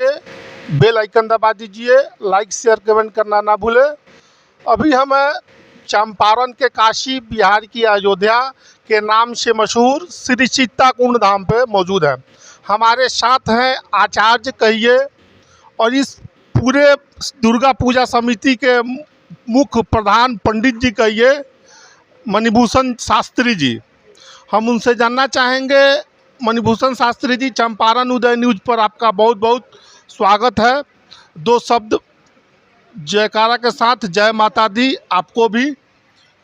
Bell icon दबा दीजिए, like share comment करना ना भूलें। अभी हम चंपारण के काशी बिहार की अयोध्या के नाम से मशहूर श्री चित्ताकुंड धाम पे मौजूद हैं। हमारे साथ हैं आचार्य कहिए और इस पूरे दुर्गा पूजा समिति के मुख्य प्रधान पंडित जी कहिए, मणिभूषण शास्त्री जी। हम उनसे जानना चाहेंगे। मणिभूषण शास्त्री जी, चंपारण उदय न्यूज़ पर आपका बहुत बहुत स्वागत है। दो शब्द जयकारा के साथ जय माता दी। आपको भी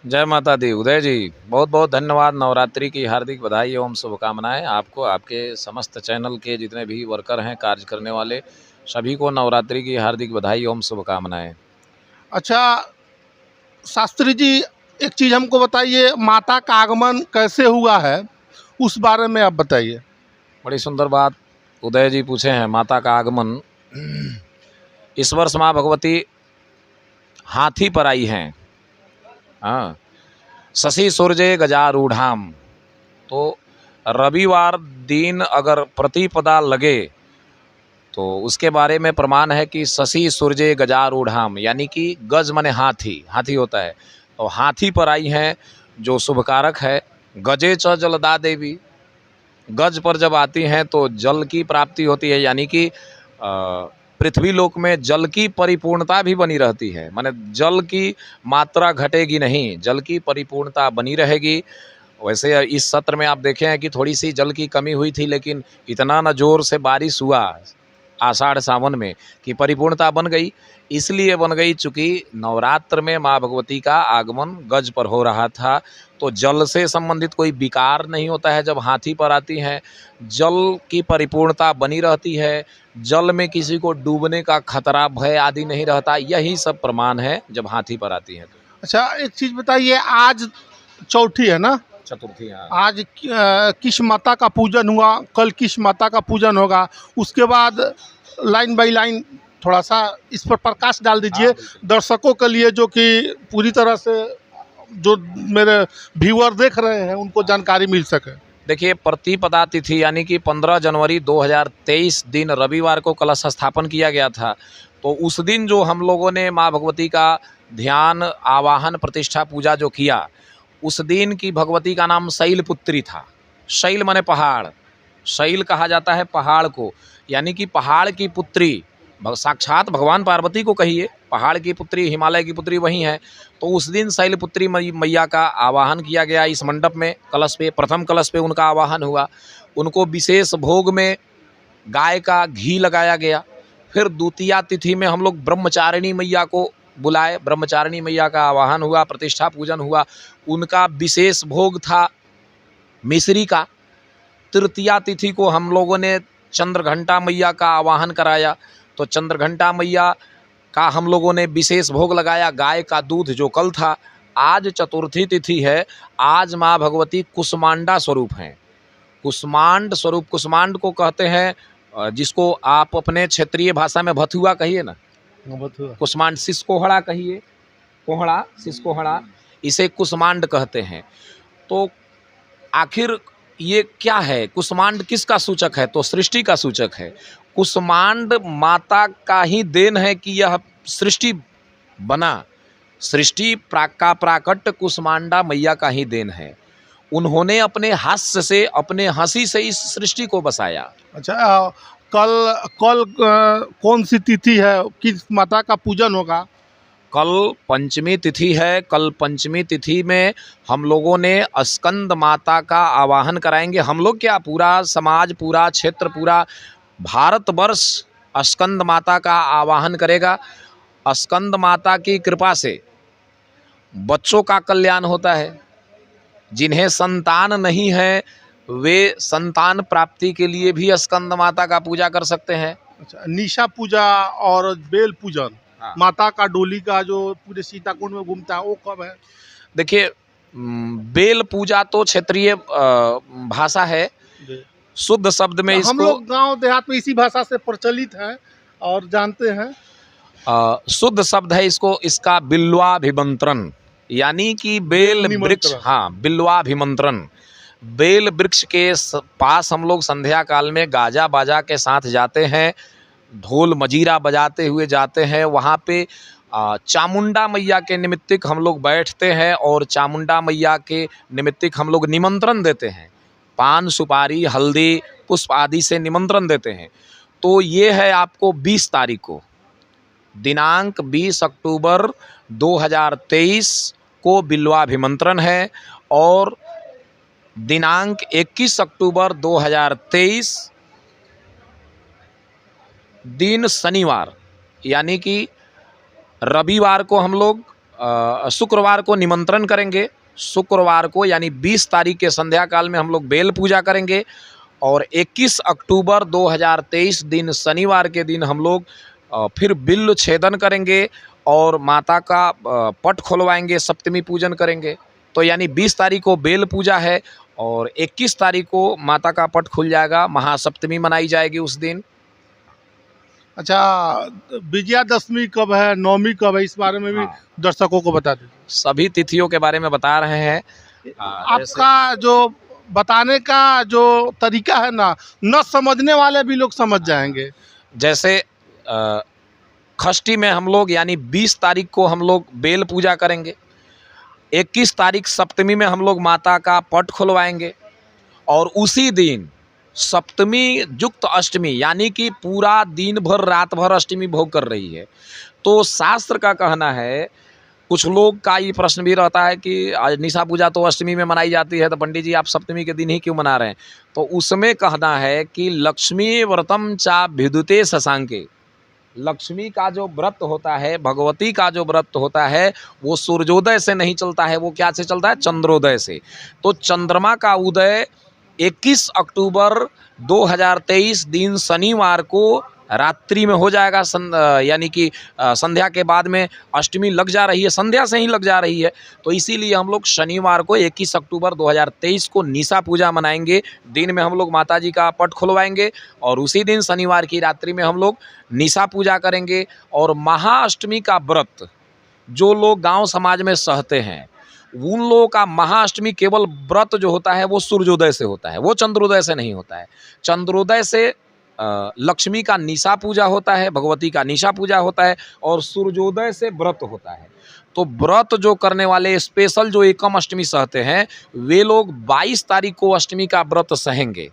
जय माता दी। उदय जी, बहुत बहुत धन्यवाद। नवरात्रि की हार्दिक बधाई एवं शुभकामनाएं आपको, आपके समस्त चैनल के जितने भी वर्कर हैं, कार्य करने वाले सभी को नवरात्रि की हार्दिक बधाई एवं शुभकामनाएं। अच्छा शास्त्री जी, एक चीज़ हमको बताइए, माता का आगमन कैसे हुआ है, उस बारे में आप बताइए। बड़ी सुंदर बात उदय जी पूछे हैं। माता का आगमन, इस वर्ष माँ भगवती हाथी पर आई हैं। हाँ, शशि सूर्य गजारूढ़ाम। तो रविवार दिन अगर प्रतिपदा लगे तो उसके बारे में प्रमाण है कि शशि सूर्य गजारूढ़ाम, यानी कि गज माने हाथी, हाथी होता है। तो हाथी पर आई हैं, जो शुभकारक है। गजे च जलदा देवी, गज पर जब आती हैं तो जल की प्राप्ति होती है, यानी कि पृथ्वी लोक में जल की परिपूर्णता भी बनी रहती है। माने जल की मात्रा घटेगी नहीं, जल की परिपूर्णता बनी रहेगी। वैसे इस सत्र में आप देखे हैं कि थोड़ी सी जल की कमी हुई थी, लेकिन इतना न जोर से बारिश हुआ आषाढ़ सावन में कि परिपूर्णता बन गई। इसलिए बन गई चूँकि नवरात्र में माँ भगवती का आगमन गज पर हो रहा था। तो जल से संबंधित कोई विकार नहीं होता है जब हाथी पर आती हैं। जल की परिपूर्णता बनी रहती है, जल में किसी को डूबने का खतरा भय आदि नहीं रहता। यही सब प्रमाण है जब हाथी पर आती हैं। अच्छा एक चीज़ बताइए, आज चौथी है ना, चतुर्थी। हाँ, आज किस माता का पूजन हुआ, कल किस माता का पूजन होगा, उसके बाद लाइन बाय लाइन थोड़ा सा इस पर प्रकाश डाल दीजिए दर्शकों के लिए, जो कि पूरी तरह से जो मेरे व्यूअर देख रहे हैं उनको जानकारी मिल सके। देखिए, प्रतिपदा तिथि यानी कि 15 जनवरी 2023 दिन रविवार को कलश स्थापन किया गया था। तो उस दिन जो हम लोगों ने माँ भगवती का ध्यान, आवाहन, प्रतिष्ठा, पूजा जो किया, उस दिन की भगवती का नाम शैलपुत्री था। शैल माने पहाड़, शैल कहा जाता है पहाड़ को, यानी कि पहाड़ की पुत्री साक्षात भगवान पार्वती को कहिए। पहाड़ की पुत्री, हिमालय की पुत्री वही है। तो उस दिन शैलपुत्री मैया का आवाहन किया गया। इस मंडप में कलश पे, प्रथम कलश पे उनका आवाहन हुआ। उनको विशेष भोग में गाय का घी लगाया गया। फिर द्वितीया तिथि में हम लोग ब्रह्मचारिणी मैया को बुलाए, ब्रह्मचारिणी मैया का आवाहन हुआ, प्रतिष्ठा पूजन हुआ। उनका विशेष भोग था मिश्री का। तृतीया तिथि को हम लोगों ने चंद्रघंटा मैया का आवाहन कराया। तो चंद्रघंटा मैया का हम लोगों ने विशेष भोग लगाया, गाय का दूध जो कल था। आज चतुर्थी तिथि है। आज माँ भगवती कुष्मांडा स्वरूप हैं। कुष्मांड स्वरूप, कुष्मांड को कहते हैं जिसको आप अपने क्षेत्रीय भाषा में भथुआ कहिए ना, कुष्मांड, सिसकोहड़ा कहिए, कोहड़ा, सिसकोहड़ा, इसे कुष्मांड कहते हैं। तो आखिर ये क्या है? कुष्मांड किसका सूचक है? तो सृष्टि का सूचक है। कुष्मांड माता का ही देन है कि यह सृष्टि बना। सृष्टि का प्राकट्य कुष्मांडा मैया का ही देन है। उन्होंने अपने हास्य से, अपने हंसी से इस सृष्टि को बसाया। अच्छा कल कौन सी तिथि है, किस माता का पूजन होगा? कल पंचमी तिथि है। कल पंचमी तिथि में हम लोगों ने स्कंद माता का आवाहन कराएंगे। हम लोग क्या, पूरा समाज, पूरा क्षेत्र, पूरा भारतवर्ष स्कंद माता का आवाहन करेगा। स्कंद माता की कृपा से बच्चों का कल्याण होता है। जिन्हें संतान नहीं है वे संतान प्राप्ति के लिए भी स्कंद माता का पूजा कर सकते हैं। अच्छा, निशा पूजा और बेल पूजन, हाँ, माता का डोली का जो पूरे सीताकुंड में घूमता है, वो कब है? देखिए, बेल पूजा तो क्षेत्रीय भाषा है। शुद्ध शब्द में इसको, हम लोग गांव देहात में इसी भाषा से प्रचलित हैं और जानते हैं। शुद्ध शब्द है इसको, इसका बिल्वाभिमंत्रण, यानी कि बेल वृक्ष। हाँ, बिल्वाभिमंत्रण। बेल वृक्ष के पास हम लोग संध्या काल में गाजा बाजा के साथ जाते हैं। ढोल मजीरा बजाते हुए जाते हैं। वहाँ पे चामुंडा मैया के निमित्तिक हम लोग बैठते हैं और चामुंडा मैया के निमित्तिक हम लोग निमंत्रण देते हैं, पान सुपारी हल्दी पुष्प आदि से निमंत्रण देते हैं। तो ये है आपको 20 तारीख को, दिनांक 20 अक्टूबर 2023 को बिल्वाभिमंत्रण है और दिनांक 21 अक्टूबर 2023 दिन शनिवार यानी कि रविवार को हम लोग शुक्रवार को निमंत्रण करेंगे। शुक्रवार को यानी 20 तारीख के संध्या काल में हम लोग बेल पूजा करेंगे और 21 अक्टूबर 2023 दिन शनिवार के दिन हम लोग फिर बिल्व छेदन करेंगे और माता का पट खुलवाएंगे, सप्तमी पूजन करेंगे। तो यानी 20 तारीख को बेल पूजा है और 21 तारीख को माता का पट खुल जाएगा, महासप्तमी मनाई जाएगी उस दिन। अच्छा, विजयादशमी कब है, नवमी कब है, इस बारे में भी दर्शकों को बता दीजिए। सभी तिथियों के बारे में बता रहे हैं। आपका जो बताने का जो तरीका है ना, न समझने वाले भी लोग समझ जाएंगे। जैसे षष्ठी में हम लोग यानी 20 तारीख को हम लोग बेल पूजा करेंगे, 21 तारीख सप्तमी में हम लोग माता का पट खुलवाएंगे और उसी दिन सप्तमी युक्त अष्टमी यानी कि पूरा दिन भर रात भर अष्टमी भोग कर रही है। तो शास्त्र का कहना है, कुछ लोग का ये प्रश्न भी रहता है कि निशा पूजा तो अष्टमी में मनाई जाती है, तो पंडित जी आप सप्तमी के दिन ही क्यों मना रहे हैं? तो उसमें कहना है कि लक्ष्मी व्रतम चा विद्युते शशांके, लक्ष्मी का जो व्रत होता है, भगवती का जो व्रत होता है वो सूर्योदय से नहीं चलता है, वो क्या से चलता है? चंद्रोदय से। तो चंद्रमा का उदय 21 अक्टूबर 2023 दिन शनिवार को रात्रि में हो जाएगा, यानी कि संध्या के बाद में अष्टमी लग जा रही है, संध्या से ही लग जा रही है। तो इसीलिए हम लोग शनिवार को 21 अक्टूबर 2023 को निशा पूजा मनाएंगे। दिन में हम लोग माता जी का पट खुलवाएंगे और उसी दिन शनिवार की रात्रि में हम लोग निशा पूजा करेंगे। और महाअष्टमी का व्रत जो लोग गांव समाज में सहते हैं, उन लोगों का महाअष्टमी केवल व्रत जो होता है वो सूर्योदय से होता है, वो चंद्रोदय से नहीं होता है। चंद्रोदय से लक्ष्मी का निशा पूजा होता है, भगवती का निशा पूजा होता है और सूर्योदय से व्रत होता है। तो व्रत जो करने वाले स्पेशल जो एकम अष्टमी सहते हैं, वे लोग 22 तारीख को अष्टमी का व्रत सहेंगे।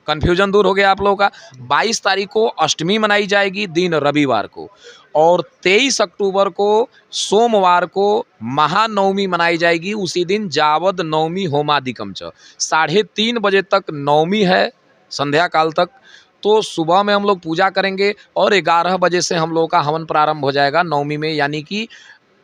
कन्फ्यूजन दूर हो गया आप लोगों का। 22 तारीख को अष्टमी मनाई जाएगी, दिन रविवार को, और 23 अक्टूबर को सोमवार को महानवमी मनाई जाएगी। उसी दिन जावद नवमी होमादिकम च, 3:30 बजे तक नवमी है, संध्या काल तक। तो सुबह में हम लोग पूजा करेंगे और 11 बजे से हम लोगों का हवन प्रारंभ हो जाएगा नवमी में, यानी कि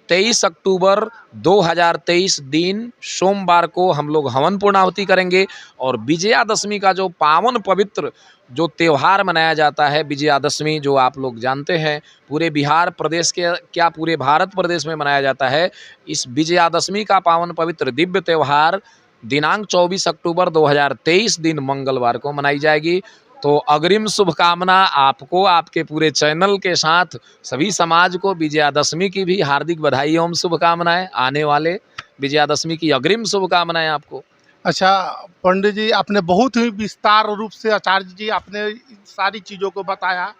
23 अक्टूबर 2023 दिन सोमवार को हम लोग हवन पूर्णाहुति करेंगे। और विजयादशमी का जो पावन पवित्र जो त्यौहार मनाया जाता है, विजयादशमी, जो आप लोग जानते हैं पूरे बिहार प्रदेश के क्या पूरे भारत प्रदेश में मनाया जाता है। इस विजयादशमी का पावन पवित्र दिव्य त्यौहार दिनांक 24 अक्टूबर 2023 दिन मंगलवार को मनाई जाएगी। तो अग्रिम शुभकामना आपको, आपके पूरे चैनल के साथ सभी समाज को विजयादशमी की भी हार्दिक बधाई एवं शुभकामनाएं। आने वाले विजयादशमी की अग्रिम शुभकामनाएं आपको। अच्छा पंडित जी, आपने बहुत ही विस्तार रूप से, आचार्य जी आपने सारी चीज़ों को बताया।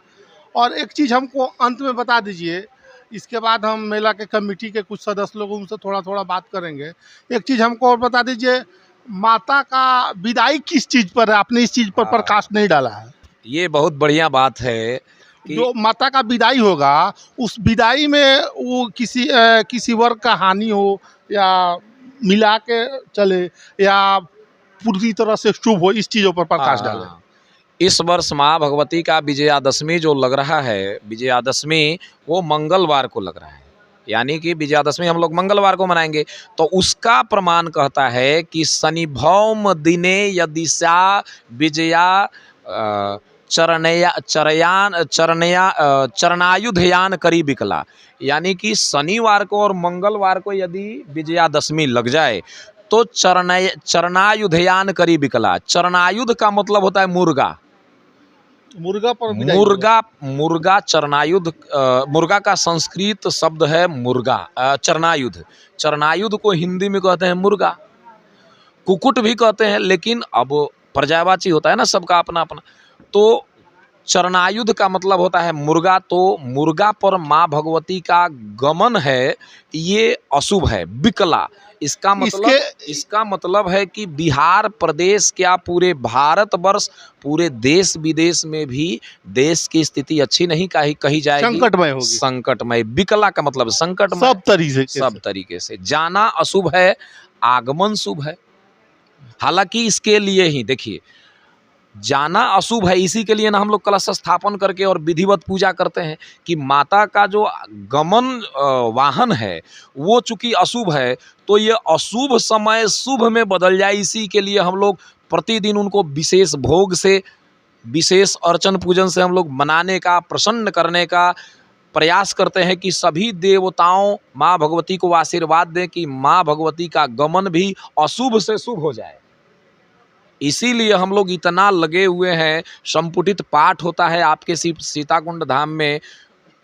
और एक चीज़ हमको अंत में बता दीजिए, इसके बाद हम मेला के कमेटी के कुछ सदस्य लोगों से थोड़ा थोड़ा बात करेंगे। एक चीज़ हमको और बता दीजिए, माता का विदाई किस चीज़ पर है? आपने इस चीज़ पर प्रकाश नहीं डाला है। ये बहुत बढ़िया बात है कि जो माता का विदाई होगा, उस विदाई में वो किसी वर्ग का हानि हो या मिला के चले या पूरी तरह से शुभ हो, इस चीज़ों पर प्रकाश डालें। इस वर्ष माँ भगवती का विजयादशमी जो लग रहा है, विजयादशमी वो मंगलवार को लग रहा है, यानी कि विजयादशमी हम लोग मंगलवार को मनाएंगे। तो उसका प्रमाण कहता है कि शनिभौम दिने यदिशा विजया चरणायुधयान करी विकला, यानी कि शनिवार को और मंगलवार को यदि विजयादशमी लग जाए तो चरणायुधयान करी विकला। चरणायुध का मतलब होता है मुर्गा, मुर्गा चरणायुध, मुर्गा का संस्कृत शब्द है मुर्गा, चरणायुध। चरणायुध को हिंदी में कहते हैं मुर्गा, कुकुट भी कहते हैं, लेकिन अब पर्यायवाची होता है ना, सबका अपना अपना। तो चरणायुध का मतलब होता है मुर्गा, तो मुर्गा पर माँ भगवती का गमन है, ये अशुभ है, विकला। इसका मतलब है कि बिहार प्रदेश क्या पूरे भारतवर्ष, पूरे देश विदेश में भी देश की स्थिति अच्छी नहीं कही जाएगी, संकटमय होगी। संकटमय, विकला का मतलब संकटमय, सब तरीके से। जाना अशुभ है, आगमन शुभ है। हालांकि इसके लिए ही देखिए, जाना अशुभ है, इसी के लिए ना हम लोग कलश स्थापन करके और विधिवत पूजा करते हैं कि माता का जो गमन वाहन है वो चूंकि अशुभ है, तो ये अशुभ समय शुभ में बदल जाए, इसी के लिए हम लोग प्रतिदिन उनको विशेष भोग से, विशेष अर्चन पूजन से हम लोग मनाने का, प्रसन्न करने का प्रयास करते हैं कि सभी देवताओं माँ भगवती को आशीर्वाद दें कि माँ भगवती का गमन भी अशुभ से शुभ हो जाए। इसीलिए हम लोग इतना लगे हुए हैं। संपुटित पाठ होता है आपके सीताकुंड धाम में,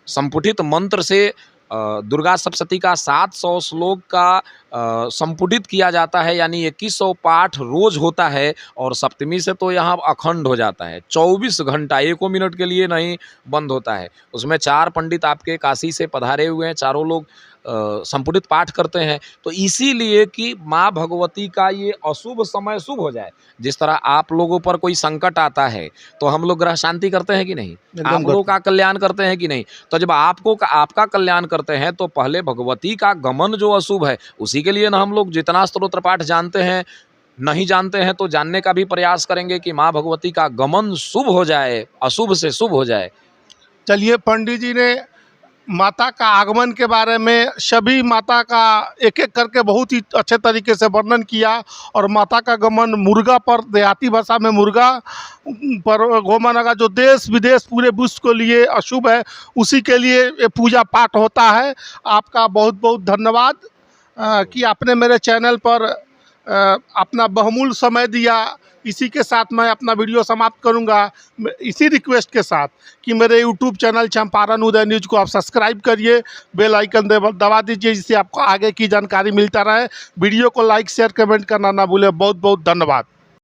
संपुटित मंत्र से दुर्गा सप्तशती का 700 श्लोक का संपुटित किया जाता है, यानी 2100 पाठ रोज होता है। और सप्तमी से तो यहाँ अखंड हो जाता है, 24 घंटा, 1 मिनट के लिए नहीं बंद होता है। उसमें 4 पंडित आपके काशी से पधारे हुए हैं, चारों लोग संपुटित पाठ करते हैं। तो इसीलिए कि माँ भगवती का ये अशुभ समय शुभ हो जाए। जिस तरह आप लोगों पर कोई संकट आता है तो हम लोग ग्रह शांति करते हैं कि नहीं, आप लोगों का कल्याण करते हैं कि नहीं। तो जब आपका कल्याण करते हैं तो पहले भगवती का गमन जो अशुभ है उसी के लिए ना हम लोग जितना स्तोत्र पाठ जानते हैं, नहीं जानते हैं तो जानने का भी प्रयास करेंगे कि माँ भगवती का गमन शुभ हो जाए, अशुभ से शुभ हो जाए। चलिए, पंडित जी ने माता का आगमन के बारे में सभी माता का एक एक करके बहुत ही अच्छे तरीके से वर्णन किया। और माता का गमन मुर्गा पर, देहाती भाषा में मुर्गा पर गमन का जो देश विदेश पूरे विश्व के लिए अशुभ है, उसी के लिए ये पूजा पाठ होता है। आपका बहुत बहुत धन्यवाद कि आपने मेरे चैनल पर अपना बहुमूल्य समय दिया। इसी के साथ मैं अपना वीडियो समाप्त करूंगा, इसी रिक्वेस्ट के साथ कि मेरे यूट्यूब चैनल चंपारण उदय न्यूज़ को आप सब्सक्राइब करिए, बेल आइकन दबा दीजिए, जिससे आपको आगे की जानकारी मिलता रहे। वीडियो को लाइक शेयर कमेंट करना ना भूलें। बहुत बहुत धन्यवाद।